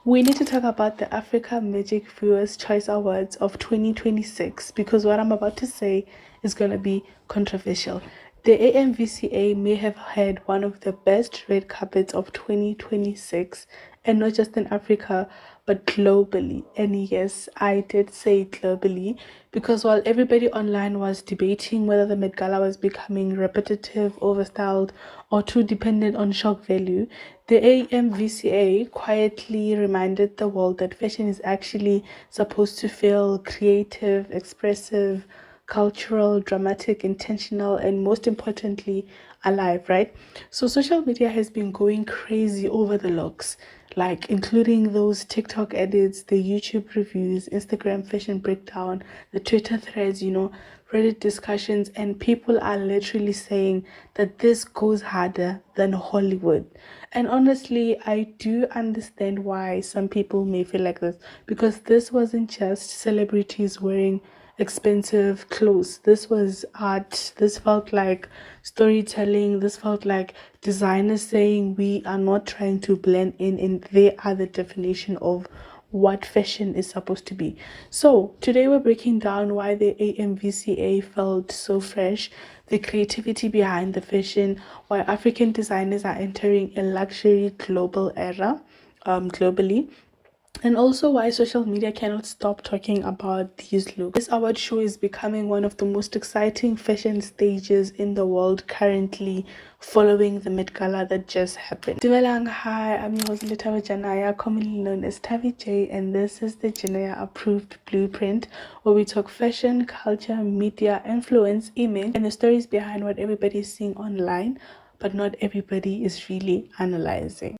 We need to talk about the Africa Magic Viewers Choice Awards of 2026 because what I'm about to say is going to be controversial. The AMVCA may have had one of the best red carpets of 2026, and not just in Africa but globally. And yes, I did say globally, because while everybody online was debating whether the Met Gala was becoming repetitive, overstyled, or too dependent on shock value, the AMVCA quietly reminded the world that fashion is actually supposed to feel creative, expressive, cultural, dramatic, intentional, and most importantly, alive, right? So social media has been going crazy over the looks, like including those TikTok edits, the YouTube reviews, Instagram fashion breakdown, the Twitter threads, Reddit discussions, and people are literally saying that this goes harder than Hollywood. And honestly, I do understand why some people may feel like this, because this wasn't just celebrities wearing expensive clothes. This was art. This felt like storytelling. This felt like designers saying we are not trying to blend in, and they are the definition of what fashion is supposed to be. So today we're breaking down why the AMVCA felt so fresh, the creativity behind the fashion, why African designers are entering a luxury global era, globally, and also why social media cannot stop talking about these looks. This award show is becoming one of the most exciting fashion stages in the world currently, following the Met Gala that just happened. Hi, I'm your host Janaya, commonly known as 𝗙𝗵𝗆, and this is the Janaya Approved Blueprint, where we talk fashion, culture, media, influence, image, and the stories behind what everybody is seeing online, but not everybody is really analyzing.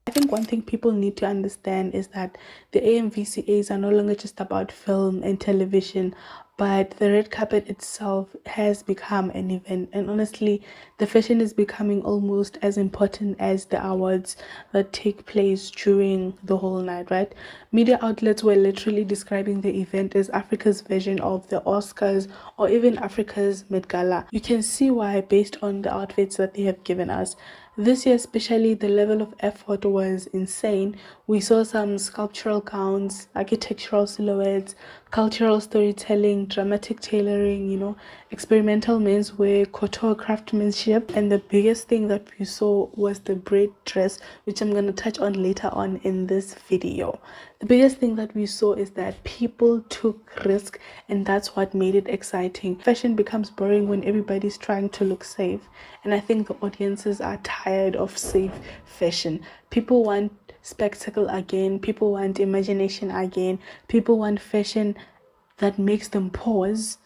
I think one thing people need to understand is that the AMVCAs are no longer just about film and television, but the red carpet itself has become an event. And honestly, the fashion is becoming almost as important as the awards that take place during the whole night, right? Media outlets were literally describing the event as Africa's version of the Oscars, or even Africa's Met Gala. You can see why based on the outfits that they have given us. This year especially, the level of effort was insane. We saw some sculptural gowns, architectural silhouettes, cultural storytelling, dramatic tailoring, experimental menswear, couture craftsmanship, and the biggest thing that we saw was the braid dress, which I'm going to touch on later on in this video. The biggest thing that we saw is that people took risk, and that's what made it exciting. Fashion becomes boring when everybody's trying to look safe, and I think the audiences are tired of safe fashion. People want spectacle again, people want imagination again, people want fashion that makes them pause,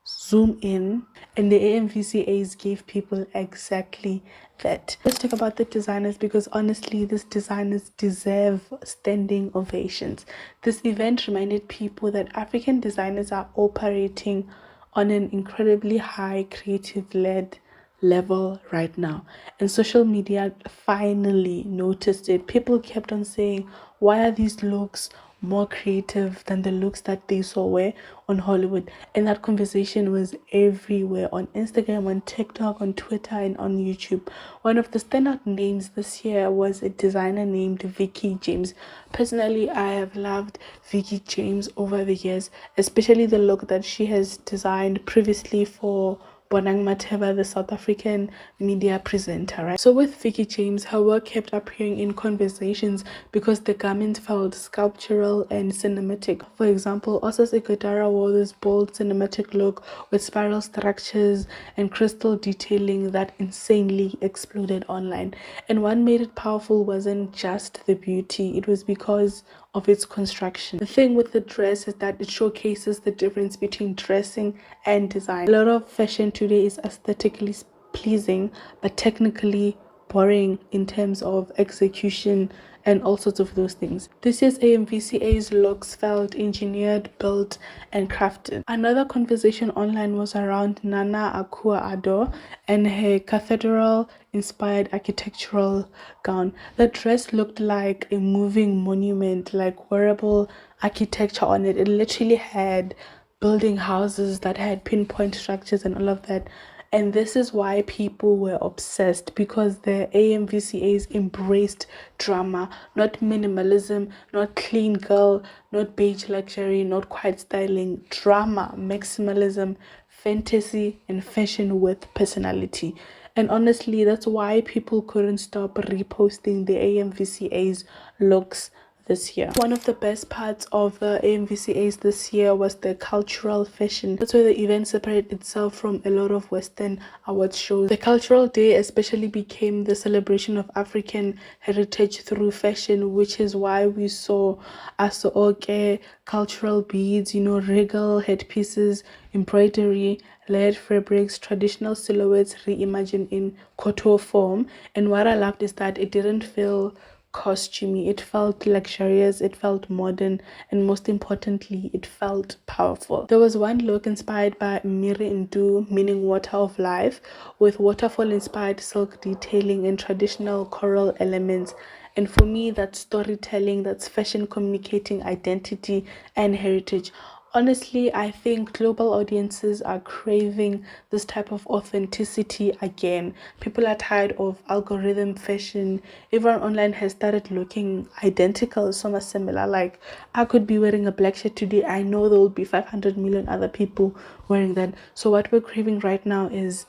zoom in, and the AMVCAs gave people exactly that. Let's talk about the designers, because honestly, these designers deserve standing ovations. This event reminded people that African designers are operating on an incredibly high creative-led level right now, and social media finally noticed it. People kept on saying, why are these looks more creative than the looks that they saw wear on Hollywood? And that conversation was everywhere, on Instagram, on TikTok, on Twitter, and on YouTube. One of the standout names this year was a designer named Vicky James. Personally, I have loved Vicky James over the years, especially the look that she has designed previously for Bonang Matheba, the South African media presenter, right? So with Vicky James, her work kept appearing in conversations because the garment felt sculptural and cinematic. For example, 𝗪𝗪 Ighodaro wore this bold cinematic look with spiral structures and crystal detailing that insanely exploded online. And what made it powerful wasn't just the beauty, it was because of its construction. The thing with the dress is that it showcases the difference between dressing and design. A lot of fashion today is aesthetically pleasing but technically boring in terms of execution and all sorts of those things. This year's AMVCA's looks felt engineered, built, and crafted. Another conversation online was around Nana Akua-Addo and her cathedral-inspired architectural gown. The dress looked like a moving monument, like wearable architecture on it. It literally had building houses that had pinpoint structures and all of that. And this is why people were obsessed, because the AMVCAs embraced drama, not minimalism, not clean girl, not beige luxury, not quiet styling. Drama, maximalism, fantasy, and fashion with personality. And honestly, that's why people couldn't stop reposting the AMVCAs looks this year. One of the best parts of the AMVCAs this year was the cultural fashion. That's where the event separated itself from a lot of Western awards shows. The cultural day especially became the celebration of African heritage through fashion, which is why we saw 𝗪𝗪𝗾𝗪, cultural beads, regal headpieces, embroidery, layered fabrics, traditional silhouettes reimagined in couture form. And what I loved is that it didn't feel costumey, it felt luxurious, it felt modern, and most importantly, it felt powerful. There was one look inspired by 𝗵𝗵𝗫𝗫, meaning water of life, with waterfall inspired silk detailing and traditional coral elements. And for me, that's storytelling, that's fashion communicating identity and heritage. Honestly, I think global audiences are craving this type of authenticity again. People are tired of algorithm fashion. Everyone online has started looking identical, so much similar. Like, I could be wearing a black shirt today. I know there will be 500 million other people wearing that. So what we're craving right now is,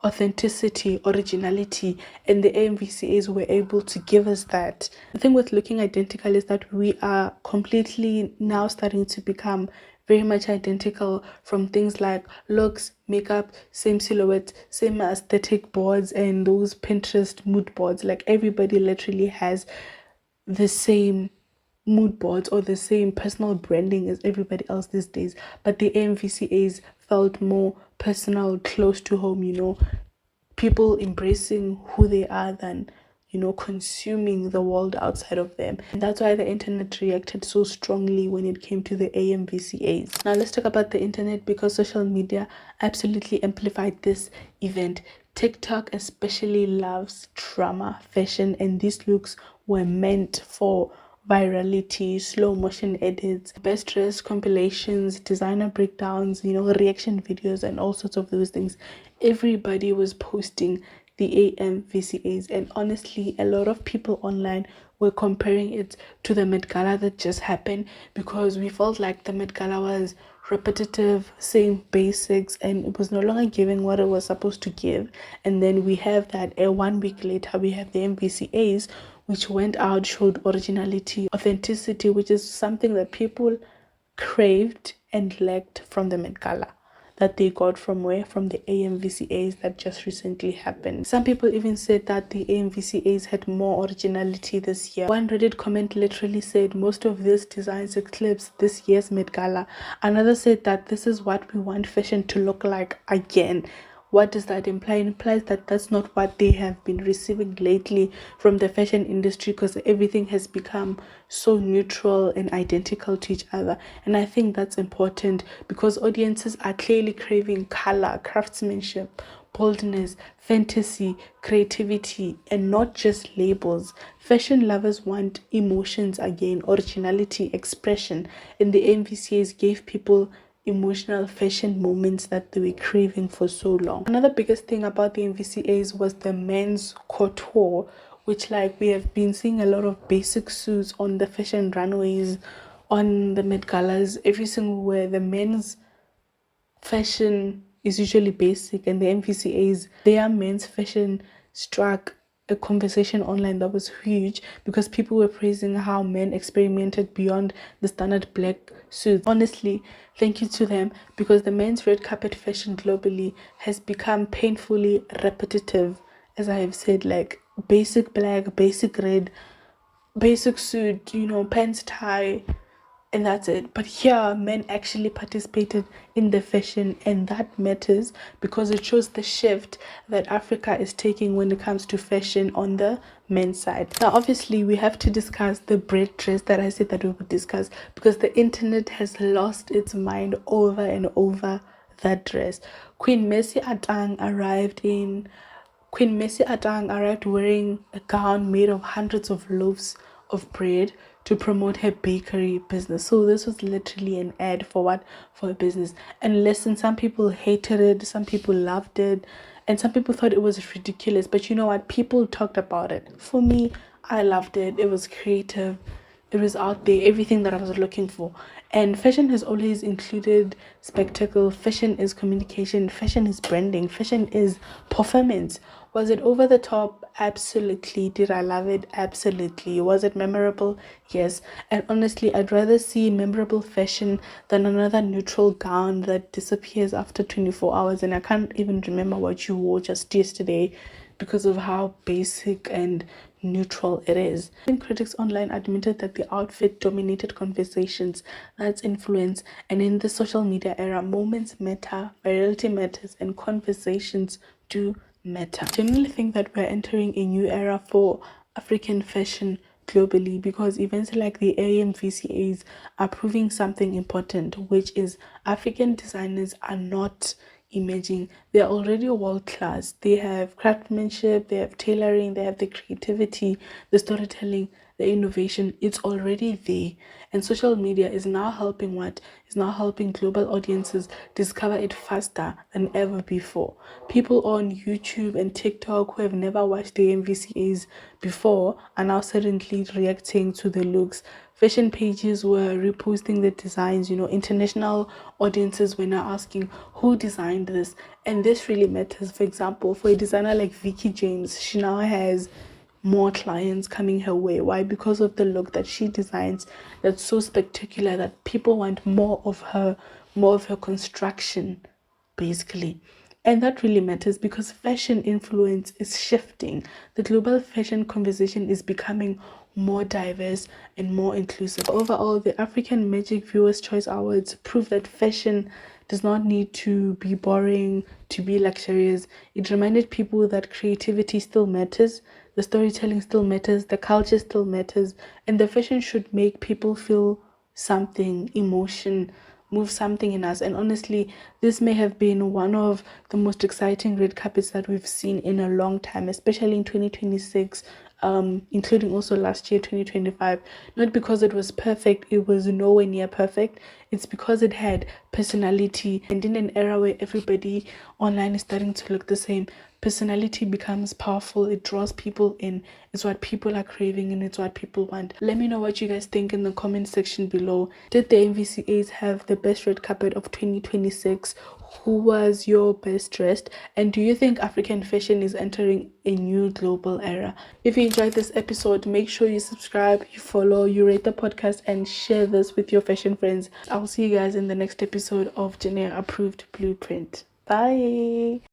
authenticity, originality, and the AMVCAs were able to give us that. The thing with looking identical is that we are completely now starting to become very much identical, from things like looks, makeup, same silhouette, same aesthetic boards, and those Pinterest mood boards. Like, everybody literally has the same mood boards or the same personal branding as everybody else these days, but the AMVCAs felt more personal, close to home, people embracing who they are than consuming the world outside of them. And that's why the internet reacted so strongly when it came to the AMVCAs. Now let's talk about the internet, because social media absolutely amplified this event. TikTok especially loves drama, fashion, and these looks were meant for virality, slow motion edits, best dress compilations, designer breakdowns, reaction videos, and all sorts of those things. Everybody was posting the AMVCAs, and honestly, a lot of people online were comparing it to the Met Gala that just happened, because we felt like the Met Gala was repetitive, same basics, and it was no longer giving what it was supposed to give. And then we have that 1 week later, we have the MVCAs, which went out, showed originality, authenticity, which is something that people craved and lacked from the Met Gala, that they got from where? From the AMVCAs that just recently happened. Some people even said that the AMVCAs had more originality this year. One Reddit comment literally said, most of these designs eclipse this year's Met Gala. Another said that this is what we want fashion to look like again. What does that imply? It implies that that's not what they have been receiving lately from the fashion industry, because everything has become so neutral and identical to each other. And I think that's important, because audiences are clearly craving color, craftsmanship, boldness, fantasy, creativity, and not just labels. Fashion lovers want emotions again, originality, expression, and the MVCAs gave people emotional fashion moments that they were craving for so long. Another biggest thing about the MVCAs was the men's couture, which, like, we have been seeing a lot of basic suits on the fashion runways, on the Met Galas, every single where. The men's fashion is usually basic, and the MVCAs, their men's fashion struck a conversation online that was huge, because people were praising how men experimented beyond the standard black suits. Honestly, thank you to them, because the men's red carpet fashion globally has become painfully repetitive. As I have said, like, basic black, basic red, basic suit, pants, tie, and that's it. But here, men actually participated in the fashion, and that matters, because it shows the shift that Africa is taking when it comes to fashion on the men's side. Now, obviously, we have to discuss the braid dress that I said that we would discuss, because the internet has lost its mind over and over that dress. Queen Mpho arrived wearing a gown made of hundreds of loaves of bread to promote her bakery business. So this was literally an ad for what? For a business. And listen, some people hated it, some people loved it, and some people thought it was ridiculous. But you know what? People talked about it. For me, I loved it. It was creative. It was out there, everything that I was looking for. And fashion has always included spectacle. Fashion is communication. Fashion is branding. Fashion is performance. Was it over the top? Absolutely. Did I love it? Absolutely. Was it memorable? Yes. And honestly, I'd rather see memorable fashion than another neutral gown that disappears after 24 hours and I can't even remember what you wore just yesterday because of how basic and neutral it is. Critics online admitted that the outfit dominated conversations. That's influence. And in the social media era, moments matter, virality matters, and conversations do matter. I genuinely think that we're entering a new era for African fashion globally because events like the AMVCAs are proving something important, which is African designers are not emerging. They're already world class. They have craftsmanship, they have tailoring, they have the creativity, the storytelling, the innovation. It's already there. And social media is now helping what? Is now helping global audiences discover it faster than ever before. People on YouTube and TikTok who have never watched the MVCAs before are now suddenly reacting to the looks. Fashion pages were reposting the designs, international audiences were now asking who designed this, and this really matters. For example, for a designer like Vicky James, she now has more clients coming her way. Why? Because of the look that she designs that's so spectacular that people want more of her construction, basically. And that really matters because fashion influence is shifting. The global fashion conversation is becoming more diverse and more inclusive. Overall, the African Magic Viewers Choice Awards prove that fashion does not need to be boring to be luxurious. It reminded people that creativity still matters, the storytelling still matters, the culture still matters, and the fashion should make people feel something, emotion, move something in us. And honestly, this may have been one of the most exciting red carpets that we've seen in a long time, especially in 2026, including also last year 2025. Not because it was perfect, it was nowhere near perfect. It's because it had personality, and in an era where everybody online is starting to look the same, personality becomes powerful. It draws people in. It's what people are craving and it's what people want. Let me know what you guys think in the comment section below. Did the MVCAs have the best red carpet of 2026? Who was your best dressed? And do you think African fashion is entering a new global era? If you enjoyed this episode, make sure you subscribe, you follow, you rate the podcast, and share this with your fashion friends. I'll see you guys in the next episode of Janaya Approved Blueprint. Bye.